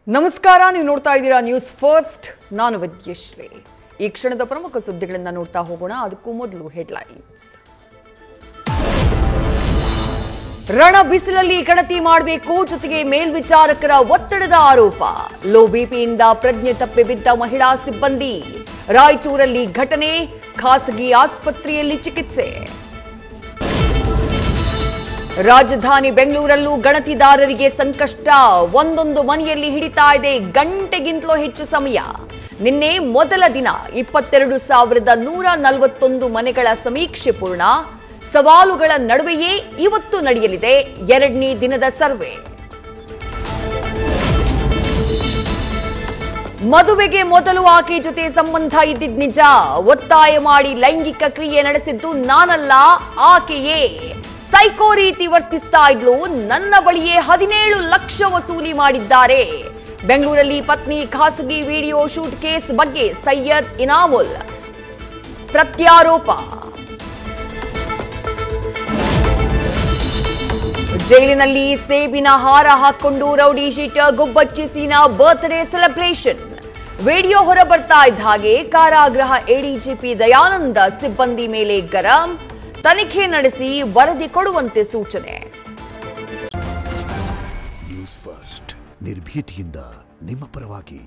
ನಮಸ್ಕಾರ, ನೀವು ನೋಡ್ತಾ ಇದ್ದೀರಾ ನ್ಯೂಸ್ ಫಸ್ಟ್. ನಾನು ವಿದ್ಯಶ್ರೀ. ಈ ಕ್ಷಣದ ಪ್ರಮುಖ ಸುದ್ದಿಗಳನ್ನು ನೋಡ್ತಾ ಹೋಗೋಣ. ಅದಕ್ಕೂ ಮೊದಲು ಹೆಡ್ಲೈನ್ಸ್. ರಣ ಬಿಸಿಲಲ್ಲಿ ಗಣತಿ ಮಾಡಬೇಕು, ಜೊತೆಗೆ ಮೇಲ್ವಿಚಾರಕರ ಒತ್ತಡದ ಆರೋಪ. ಲೋ ಬಿಪಿಯಿಂದ ಪ್ರಜ್ಞೆ ತಪ್ಪಿ ಬಿದ್ದ ಮಹಿಳಾ ಸಿಬ್ಬಂದಿ. ರಾಯಚೂರಲ್ಲಿ ಘಟನೆ, ಖಾಸಗಿ ಆಸ್ಪತ್ರೆಯಲ್ಲಿ ಚಿಕಿತ್ಸೆ. ರಾಜಧಾನಿ ಬೆಂಗಳೂರಲ್ಲೂ ಗಣತಿದಾರರಿಗೆ ಸಂಕಷ್ಟ. ಒಂದೊಂದು ಮನೆಯಲ್ಲಿ ಹಿಡಿತಾ ಇದೆ ಗಂಟೆಗಿಂತಲೂ ಹೆಚ್ಚು ಸಮಯ. ನಿನ್ನೆ ಮೊದಲ ದಿನ 22,141 ಮನೆಗಳ ಸಮೀಕ್ಷೆ ಪೂರ್ಣ. ಸವಾಲುಗಳ ನಡುವೆಯೇ ಇವತ್ತು ನಡೆಯಲಿದೆ ಎರಡನೇ ದಿನದ ಸರ್ವೆ. ಮದುವೆಗೆ ಮೊದಲು ಆಕೆ ಜೊತೆ ಸಂಬಂಧ ಇದ್ದಿದ್ ನಿಜ. ಒತ್ತಾಯ ಮಾಡಿ ಲೈಂಗಿಕ ಕ್ರಿಯೆ ನಡೆಸಿದ್ದು ನಾನಲ್ಲ, ಆಕೆಯೇ. ಸೈಕೋ ರೀತಿ ವರ್ತಿಸ್ತಾ ಇದ್ಲು, ನನ್ನ ಬಳಿಯೇ 17 ಲಕ್ಷ ವಸೂಲಿ ಮಾಡಿದ್ದಾರೆ. ಬೆಂಗಳೂರಲ್ಲಿ ಪತ್ನಿ ಖಾಸಗಿ ವಿಡಿಯೋ ಶೂಟ್ ಕೇಸ್ ಬಗ್ಗೆ ಸೈಯದ್ ಇನಾಮುಲ್ ಪ್ರತ್ಯಾರೋಪ. ಜೈಲಿನಲ್ಲಿ ಸೇಬಿನ ಹಾರ ಹಾಕೊಂಡು ರೌಡಿ ಶೀಟರ್ ಗುಬ್ಬಚ್ಚಿಸಿನ ಬರ್ತ್ಡೇ ಸೆಲೆಬ್ರೇಷನ್. ವಿಡಿಯೋ ಹೊರಬರ್ತಾ ಇದ್ದ ಹಾಗೆ ಕಾರಾಗೃಹ ಎಡಿಜಿಪಿ ದಯಾನಂದ ಸಿಬ್ಬಂದಿ ಮೇಲೆ ಗರಂ. ತನಿಖೆ ನಡೆಸಿ ವರದಿ ಕೊಡುವಂತೆ ಸೂಚನೆ. ನ್ಯೂಸ್ ಫಸ್ಟ್, ನಿರ್ಭೀತಿಯಿಂದ ನಿಮ್ಮ ಪರವಾಗಿ.